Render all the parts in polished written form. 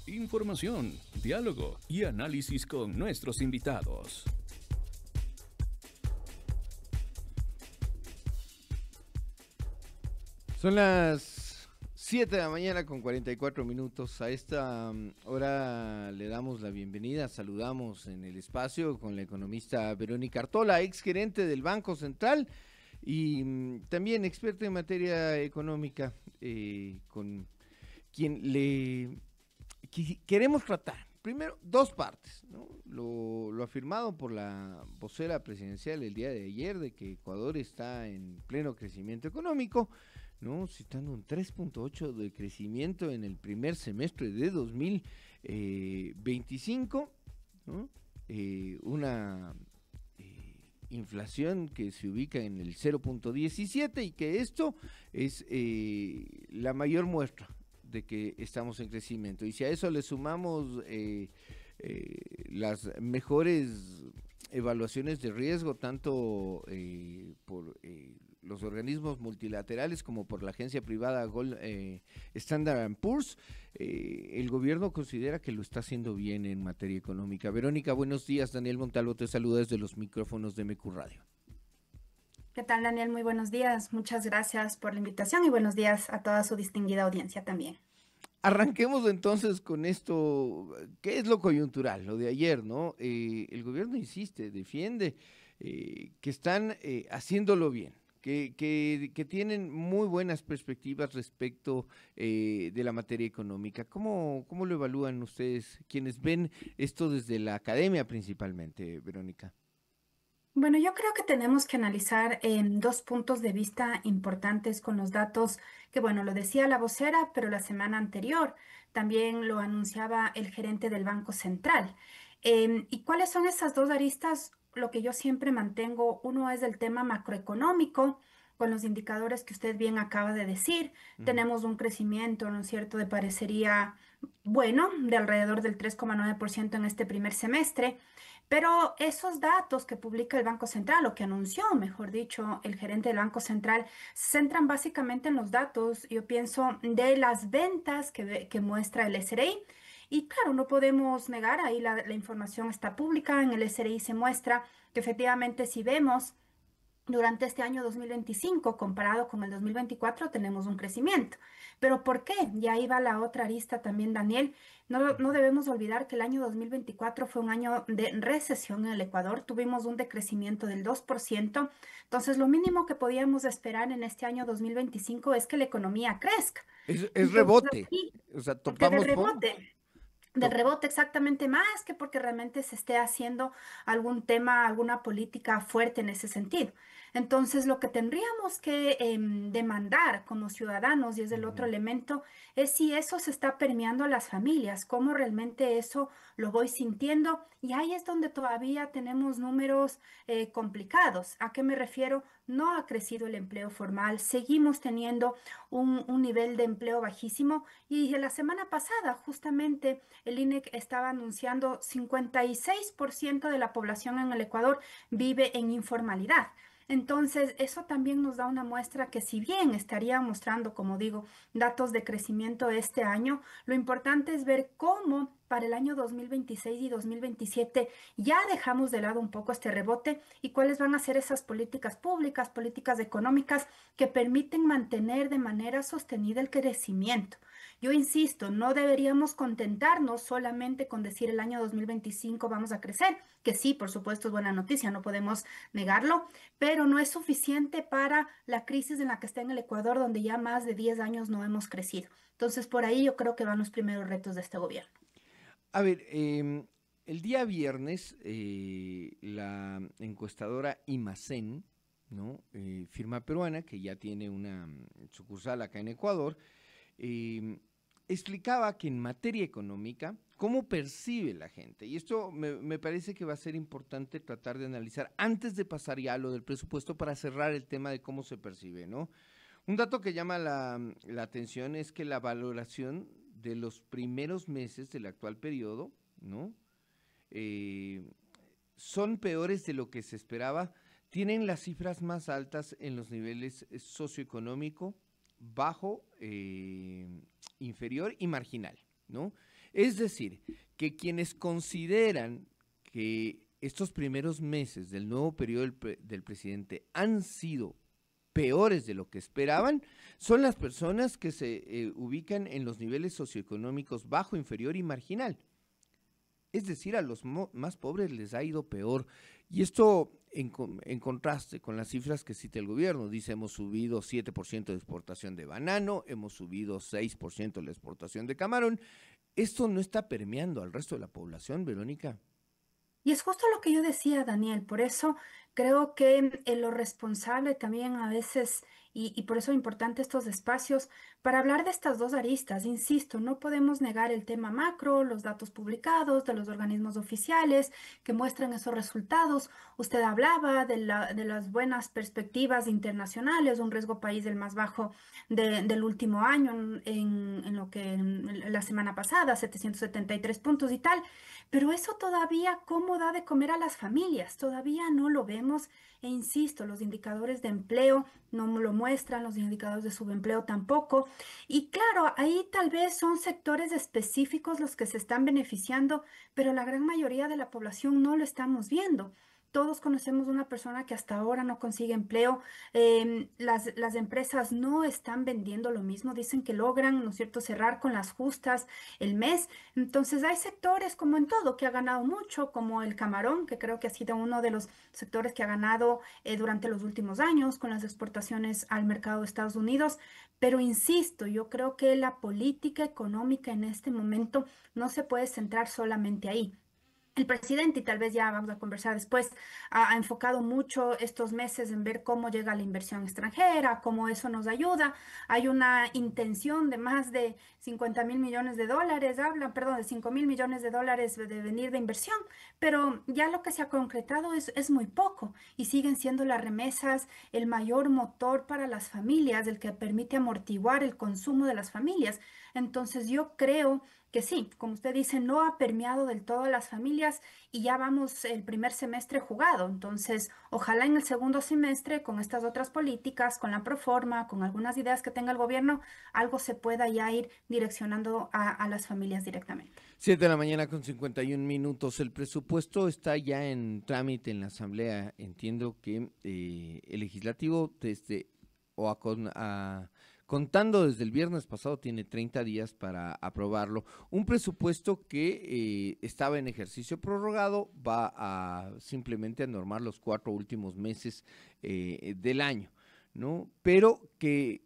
Información, diálogo y análisis con nuestros invitados. Son las 7 de la mañana con 44 minutos. A esta hora le damos la bienvenida, saludamos en el espacio con la economista Verónica Artola, ex gerente del Banco Central y también experta en materia económica, con quien queremos tratar. Primero, dos partes, ¿no? Lo afirmado por la vocera presidencial el día de ayer de que Ecuador está en pleno crecimiento económico, ¿no? Citando un 3.8 de crecimiento en el primer semestre de 2025, ¿no? Una inflación que se ubica en el 0.17 y que esto es la mayor muestra de que estamos en crecimiento. Y si a eso le sumamos las mejores evaluaciones de riesgo, tanto por los organismos multilaterales como por la agencia privada Standard & Poor's, el gobierno considera que lo está haciendo bien en materia económica. Verónica, buenos días. Daniel Montalvo te saluda desde los micrófonos de MQ Radio. ¿Qué tal, Daniel? Muy buenos días. Muchas gracias por la invitación y buenos días a toda su distinguida audiencia también. Arranquemos entonces con esto. ¿Qué es lo coyuntural? Lo de ayer, ¿no? El gobierno insiste, defiende que están haciéndolo bien, que tienen muy buenas perspectivas respecto de la materia económica. ¿Cómo lo evalúan ustedes, quienes ven esto desde la academia principalmente, Verónica? Bueno, yo creo que tenemos que analizar dos puntos de vista importantes con los datos que, bueno, lo decía la vocera, pero la semana anterior también lo anunciaba el gerente del Banco Central. ¿Y cuáles son esas dos aristas? Lo que yo siempre mantengo, uno es el tema macroeconómico, con los indicadores que usted bien acaba de decir. Tenemos un crecimiento, ¿no es cierto?, de parecería bueno, de alrededor del 3,9% en este primer semestre. Pero esos datos que publica el Banco Central, o que anunció, mejor dicho, el gerente del Banco Central, se centran básicamente en los datos, yo pienso, de las ventas que muestra el SRI. Y claro, no podemos negar, ahí la información está pública, en el SRI se muestra que efectivamente si vemos durante este año 2025, comparado con el 2024, tenemos un crecimiento. ¿Pero por qué? Y ahí va la otra arista también, Daniel. No debemos olvidar que el año 2024 fue un año de recesión en el Ecuador. Tuvimos un decrecimiento del 2%. Entonces, lo mínimo que podíamos esperar en este año 2025 es que la economía crezca. Es Entonces, rebote, aquí, o sea, porque de topamos fondo. rebote. Del rebote exactamente más que porque realmente se esté haciendo algún tema, alguna política fuerte en ese sentido. Entonces, lo que tendríamos que demandar como ciudadanos, y es el otro elemento, es si eso se está permeando a las familias, cómo realmente eso lo voy sintiendo. Y ahí es donde todavía tenemos números complicados. ¿A qué me refiero? No ha crecido el empleo formal, seguimos teniendo un nivel de empleo bajísimo y la semana pasada justamente el INEC estaba anunciando 56% de la población en el Ecuador vive en informalidad. Entonces, eso también nos da una muestra que si bien estaría mostrando, como digo, datos de crecimiento este año, lo importante es ver cómo para el año 2026 y 2027 ya dejamos de lado un poco este rebote y cuáles van a ser esas políticas públicas, políticas económicas que permiten mantener de manera sostenida el crecimiento. Yo insisto, no deberíamos contentarnos solamente con decir el año 2025 vamos a crecer, que sí, por supuesto es buena noticia, no podemos negarlo, pero no es suficiente para la crisis en la que está en el Ecuador, donde ya más de 10 años no hemos crecido. Entonces, por ahí yo creo que van los primeros retos de este gobierno. A ver, el día viernes la encuestadora Imacen, ¿no? Firma peruana que ya tiene una sucursal acá en Ecuador, explicaba que en materia económica, cómo percibe la gente, y esto me parece que va a ser importante tratar de analizar antes de pasar ya a lo del presupuesto para cerrar el tema de cómo se percibe, ¿no? Un dato que llama la atención es que la valoración de los primeros meses del actual periodo, ¿no? Son peores de lo que se esperaba, tienen las cifras más altas en los niveles socioeconómico, bajo, inferior y marginal, ¿no? Es decir, que quienes consideran que estos primeros meses del nuevo periodo del presidente han sido peores de lo que esperaban, son las personas que se ubican en los niveles socioeconómicos bajo, inferior y marginal. Es decir, a los más pobres les ha ido peor. Y esto en contraste con las cifras que cita el gobierno. Dice, hemos subido 7% de exportación de banano, hemos subido 6% la exportación de camarón. Esto no está permeando al resto de la población, Verónica. Y es justo lo que yo decía, Daniel. Por eso creo que lo responsable también a veces, y por eso es importante estos espacios, para hablar de estas dos aristas. Insisto, no podemos negar el tema macro, los datos publicados de los organismos oficiales que muestran esos resultados. Usted hablaba de las buenas perspectivas internacionales, un riesgo país del más bajo del último año, en lo que en la semana pasada, 773 puntos y tal. Pero eso todavía, ¿cómo da de comer a las familias? Todavía no lo vemos. E insisto, los indicadores de empleo no lo muestran, los indicadores de subempleo tampoco. Y claro, ahí tal vez son sectores específicos los que se están beneficiando, pero la gran mayoría de la población no lo estamos viendo. Todos conocemos una persona que hasta ahora no consigue empleo. Las empresas no están vendiendo lo mismo. Dicen que logran, ¿no es cierto?, cerrar con las justas el mes. Entonces hay sectores como en todo que ha ganado mucho, como el camarón, que creo que ha sido uno de los sectores que ha ganado durante los últimos años con las exportaciones al mercado de Estados Unidos. Pero insisto, yo creo que la política económica en este momento no se puede centrar solamente ahí. El presidente, y tal vez ya vamos a conversar después, ha enfocado mucho estos meses en ver cómo llega la inversión extranjera, cómo eso nos ayuda. Hay una intención de más de 50.000 millones de dólares, perdón, de 5.000 millones de dólares de venir de inversión, pero ya lo que se ha concretado es muy poco y siguen siendo las remesas el mayor motor para las familias, el que permite amortiguar el consumo de las familias. Entonces yo creo que sí, como usted dice, no ha permeado del todo a las familias y ya vamos el primer semestre jugado. Entonces, ojalá en el segundo semestre, con estas otras políticas, con la proforma, con algunas ideas que tenga el gobierno, algo se pueda ya ir direccionando a las familias directamente. 7 de la mañana con 51 minutos. El presupuesto está ya en trámite en la Asamblea. Entiendo que el legislativo contando desde el viernes pasado, tiene 30 días para aprobarlo. Un presupuesto que estaba en ejercicio prorrogado, va a simplemente a normar los 4 últimos meses del año, ¿no? Pero que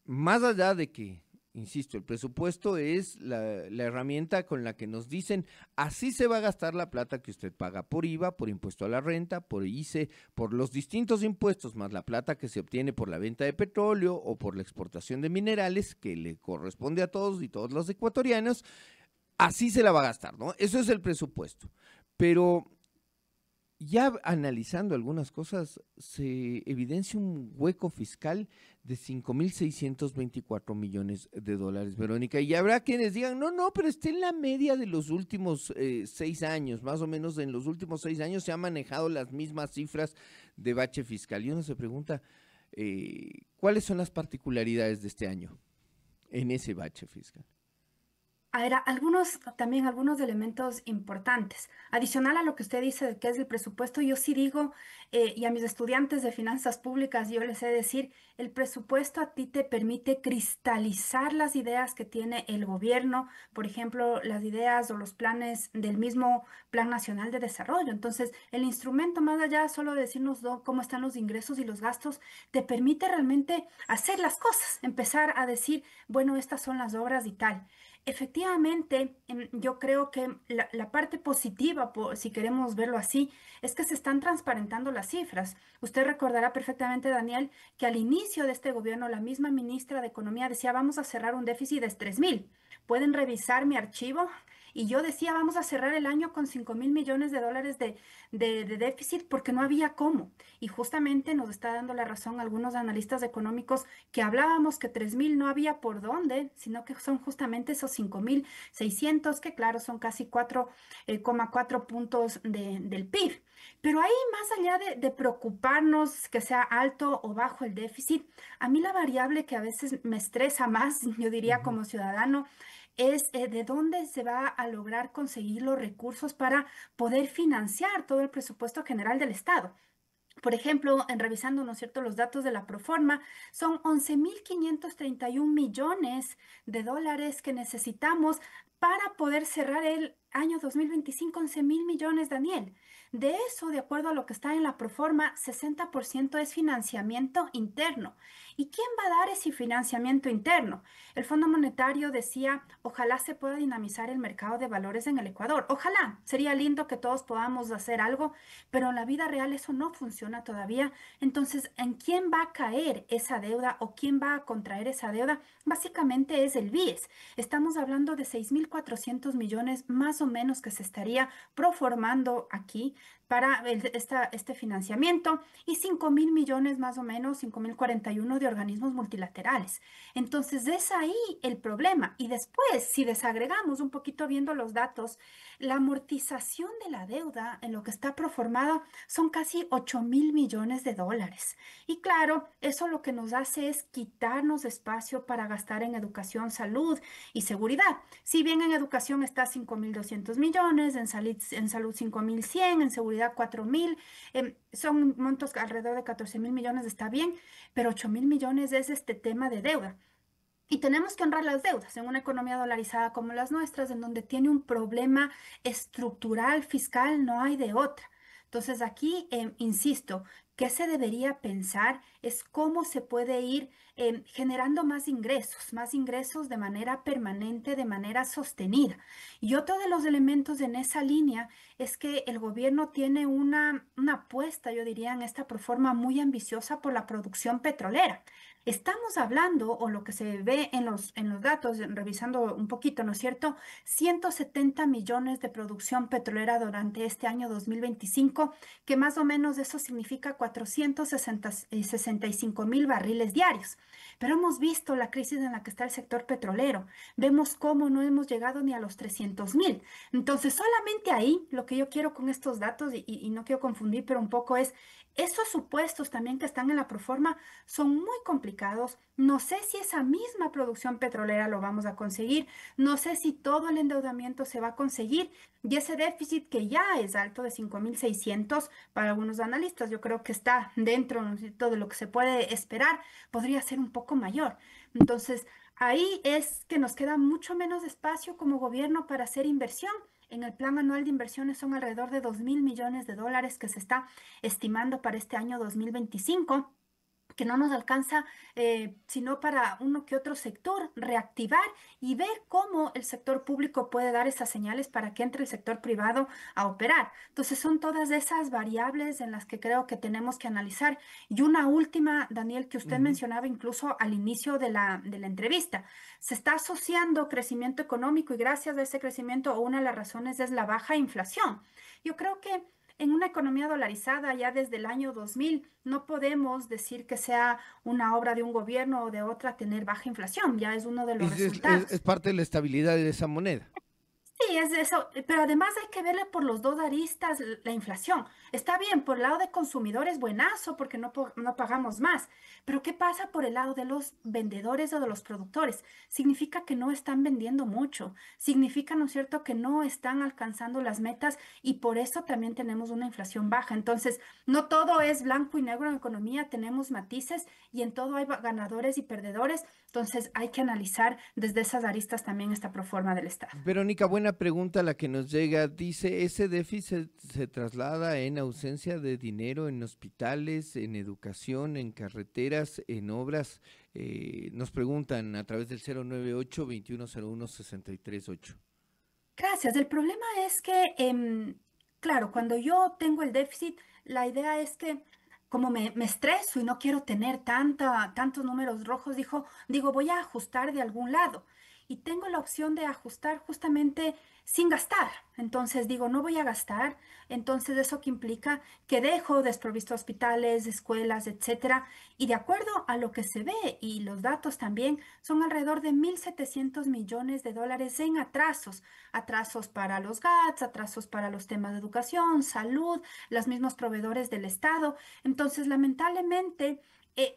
más allá de que, insisto, el presupuesto es la herramienta con la que nos dicen, así se va a gastar la plata que usted paga por IVA, por impuesto a la renta, por ICE, por los distintos impuestos, más la plata que se obtiene por la venta de petróleo o por la exportación de minerales, que le corresponde a todos y todos los ecuatorianos, así se la va a gastar, ¿no? Eso es el presupuesto. Pero ya analizando algunas cosas, se evidencia un hueco fiscal de 5.624 millones de dólares, Verónica. Y habrá quienes digan, no, pero está en la media de los últimos 6 años, más o menos en los últimos 6 años se han manejado las mismas cifras de bache fiscal. Y uno se pregunta, ¿cuáles son las particularidades de este año en ese bache fiscal? A ver, algunos elementos importantes. Adicional a lo que usted dice de qué es el presupuesto, yo sí digo, y a mis estudiantes de finanzas públicas, yo les he de decir, el presupuesto a ti te permite cristalizar las ideas que tiene el gobierno, por ejemplo, las ideas o los planes del mismo Plan Nacional de Desarrollo. Entonces, el instrumento, más allá solo de decirnos cómo están los ingresos y los gastos, te permite realmente hacer las cosas, empezar a decir, bueno, estas son las obras y tal. Efectivamente, yo creo que la parte positiva, si queremos verlo así, es que se están transparentando las cifras. Usted recordará perfectamente, Daniel, que al inicio de este gobierno la misma ministra de Economía decía, vamos a cerrar un déficit de 3.000. Pueden revisar mi archivo. Y yo decía, vamos a cerrar el año con 5.000 millones de dólares de déficit porque no había cómo. Y justamente nos está dando la razón algunos analistas económicos que hablábamos que 3.000 no había por dónde, sino que son justamente esos 5.600, que claro, son casi 4,4 puntos del PIB. Pero ahí, más allá de preocuparnos que sea alto o bajo el déficit, a mí la variable que a veces me estresa más, yo diría como ciudadano, es de dónde se va a lograr conseguir los recursos para poder financiar todo el presupuesto general del Estado. Por ejemplo, en revisando, ¿no es cierto?, los datos de la Proforma, son 11.531 millones de dólares que necesitamos para poder cerrar el año 2025, 11.000 millones, Daniel. De eso, de acuerdo a lo que está en la Proforma, 60% es financiamiento interno. ¿Y quién va a dar ese financiamiento interno? El Fondo Monetario decía, ojalá se pueda dinamizar el mercado de valores en el Ecuador. Ojalá, sería lindo que todos podamos hacer algo, pero en la vida real eso no funciona todavía. Entonces, ¿en quién va a caer esa deuda o quién va a contraer esa deuda? Básicamente es el BIES. Estamos hablando de 6.400 millones más o menos que se estaría proformando aquí para este financiamiento y 5.000 millones más o menos, 5.041 de organismos multilaterales. Entonces, es ahí el problema. Y después, si desagregamos un poquito viendo los datos, la amortización de la deuda en lo que está proformado son casi 8.000 millones de dólares. Y claro, eso lo que nos hace es quitarnos espacio para gastar en educación, salud y seguridad. Si bien en educación está 5.200 millones, en salud 5.100, en seguridad 4.000, son montos alrededor de 14.000 millones, está bien, pero 8.000 millones es este tema de deuda. Y tenemos que honrar las deudas en una economía dolarizada como las nuestras, en donde tiene un problema estructural fiscal, no hay de otra. Entonces aquí, insisto, ¿qué se debería pensar? Es cómo se puede ir generando más ingresos de manera permanente, de manera sostenida. Y otro de los elementos en esa línea es que el gobierno tiene una apuesta, yo diría, en esta proforma muy ambiciosa por la producción petrolera. Estamos hablando, o lo que se ve en los datos, revisando un poquito, ¿no es cierto? 170 millones de producción petrolera durante este año 2025, que más o menos eso significa 465.000 barriles diarios. Pero hemos visto la crisis en la que está el sector petrolero. Vemos cómo no hemos llegado ni a los 300.000. Entonces, solamente ahí, lo que yo quiero con estos datos, y no quiero confundir, pero un poco es, esos supuestos también que están en la proforma son muy complicados. No sé si esa misma producción petrolera lo vamos a conseguir. No sé si todo el endeudamiento se va a conseguir. Y ese déficit que ya es alto de 5.600 para algunos analistas, yo creo que está dentro, ¿no es cierto?, de lo que se puede esperar, podría ser un poco mayor. Entonces, ahí es que nos queda mucho menos espacio como gobierno para hacer inversión. En el plan anual de inversiones son alrededor de 2.000 millones de dólares que se está estimando para este año 2025, que no nos alcanza sino para uno que otro sector, reactivar y ver cómo el sector público puede dar esas señales para que entre el sector privado a operar. Entonces son todas esas variables en las que creo que tenemos que analizar. Y una última, Daniel, que usted mencionaba incluso al inicio de la entrevista, se está asociando crecimiento económico y gracias a ese crecimiento una de las razones es la baja inflación. Yo creo que en una economía dolarizada ya desde el año 2000 no podemos decir que sea una obra de un gobierno o de otra tener baja inflación, ya es uno de los resultados. Es parte de la estabilidad de esa moneda. Sí, es eso, pero además hay que verle por los dos aristas la inflación. Está bien, por el lado de consumidores, buenazo, porque no pagamos más, pero ¿qué pasa por el lado de los vendedores o de los productores? Significa que no están vendiendo mucho, significa, ¿no es cierto?, que no están alcanzando las metas y por eso también tenemos una inflación baja. Entonces, no todo es blanco y negro en economía, tenemos matices y en todo hay ganadores y perdedores, entonces hay que analizar desde esas aristas también esta proforma del Estado. Verónica, buena pregunta la que nos llega. Dice, ¿ese déficit se traslada en ausencia de dinero en hospitales, en educación, en carreteras, en obras? Nos preguntan a través del 098-2101-638. Gracias. El problema es que, claro, cuando yo tengo el déficit, la idea es que como me estreso y no quiero tener tantos números rojos, digo, voy a ajustar de algún lado. Y tengo la opción de ajustar justamente sin gastar. Entonces digo, no voy a gastar. Entonces, ¿eso que implica? Que dejo desprovisto hospitales, escuelas, etcétera. Y de acuerdo a lo que se ve y los datos también, son alrededor de 1.700 millones de dólares en atrasos. Atrasos para los GATS, atrasos para los temas de educación, salud, los mismos proveedores del Estado. Entonces, lamentablemente,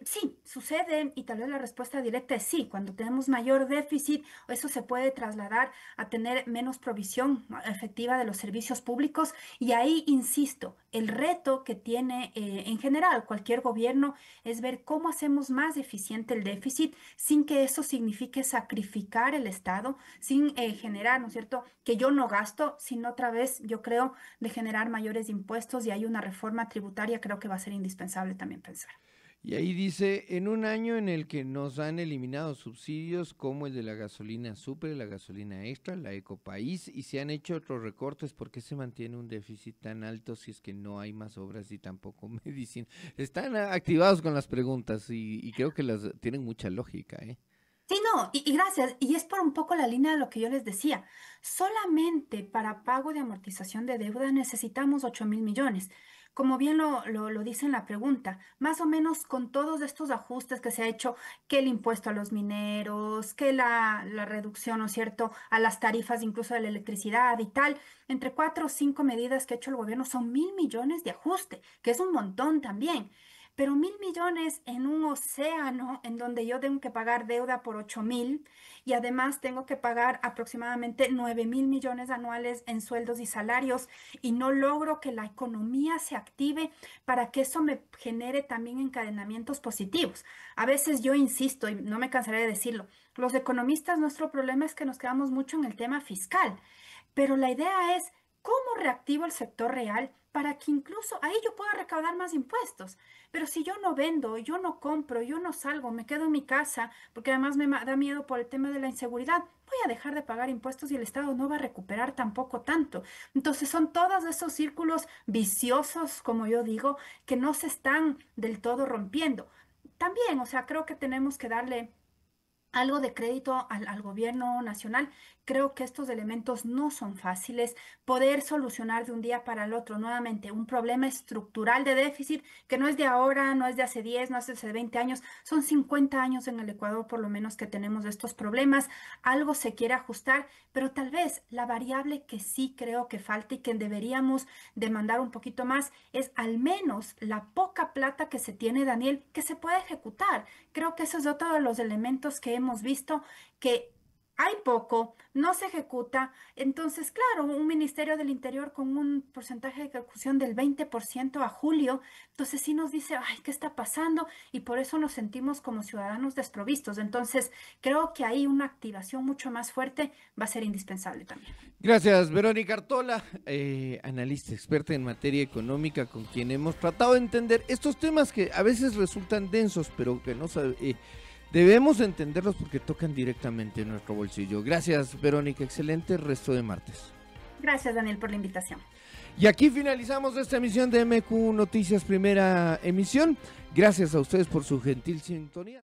Sí, sucede y tal vez la respuesta directa es sí. Cuando tenemos mayor déficit, eso se puede trasladar a tener menos provisión efectiva de los servicios públicos y ahí, insisto, el reto que tiene en general cualquier gobierno es ver cómo hacemos más eficiente el déficit sin que eso signifique sacrificar el Estado, sin generar, ¿no es cierto?, que yo no gasto, sino otra vez, yo creo, de generar mayores impuestos y hay una reforma tributaria, creo que va a ser indispensable también pensar. Y ahí dice, en un año en el que nos han eliminado subsidios como el de la gasolina super, la gasolina extra, la Ecopaís, y se han hecho otros recortes, ¿por qué se mantiene un déficit tan alto si es que no hay más obras y tampoco medicina? Están activados con las preguntas y creo que las tienen mucha lógica, ¿eh? Sí, no, y gracias. Y es por un poco la línea de lo que yo les decía. Solamente para pago de amortización de deuda necesitamos 8.000 millones. Como bien lo dice en la pregunta, más o menos con todos estos ajustes que se ha hecho, que el impuesto a los mineros, que la reducción, ¿no es cierto?, a las tarifas incluso de la electricidad y tal, entre 4 o 5 medidas que ha hecho el gobierno son 1.000 millones de ajuste, que es un montón también. Pero 1.000 millones en un océano en donde yo tengo que pagar deuda por 8.000 y además tengo que pagar aproximadamente 9.000 millones anuales en sueldos y salarios y no logro que la economía se active para que eso me genere también encadenamientos positivos. A veces yo insisto, y no me cansaré de decirlo, los economistas nuestro problema es que nos quedamos mucho en el tema fiscal, pero la idea es cómo reactivo el sector real para que incluso ahí yo pueda recaudar más impuestos. Pero si yo no vendo, yo no compro, yo no salgo, me quedo en mi casa, porque además me da miedo por el tema de la inseguridad, voy a dejar de pagar impuestos y el Estado no va a recuperar tampoco tanto. Entonces son todos esos círculos viciosos, como yo digo, que no se están del todo rompiendo. También, o sea, creo que tenemos que darle algo de crédito al gobierno nacional. Creo que estos elementos no son fáciles. Poder solucionar de un día para el otro nuevamente un problema estructural de déficit que no es de ahora, no es de hace 10, no es de hace 20 años, son 50 años en el Ecuador por lo menos que tenemos estos problemas. Algo se quiere ajustar, pero tal vez la variable que sí creo que falta y que deberíamos demandar un poquito más es al menos la poca plata que se tiene, Daniel, que se puede ejecutar. Creo que eso es otro de los elementos que hemos visto que hay poco, no se ejecuta. Entonces, claro, un Ministerio del Interior con un porcentaje de ejecución del 20% a julio, entonces sí nos dice, ay, ¿qué está pasando? Y por eso nos sentimos como ciudadanos desprovistos. Entonces, creo que ahí una activación mucho más fuerte va a ser indispensable también. Gracias, Verónica Artola, analista experta en materia económica, con quien hemos tratado de entender estos temas que a veces resultan densos, pero que no debemos entenderlos porque tocan directamente en nuestro bolsillo. Gracias, Verónica, excelente resto de martes. Gracias, Daniel, por la invitación. Y aquí finalizamos esta emisión de MQ Noticias, primera emisión. Gracias a ustedes por su gentil sintonía.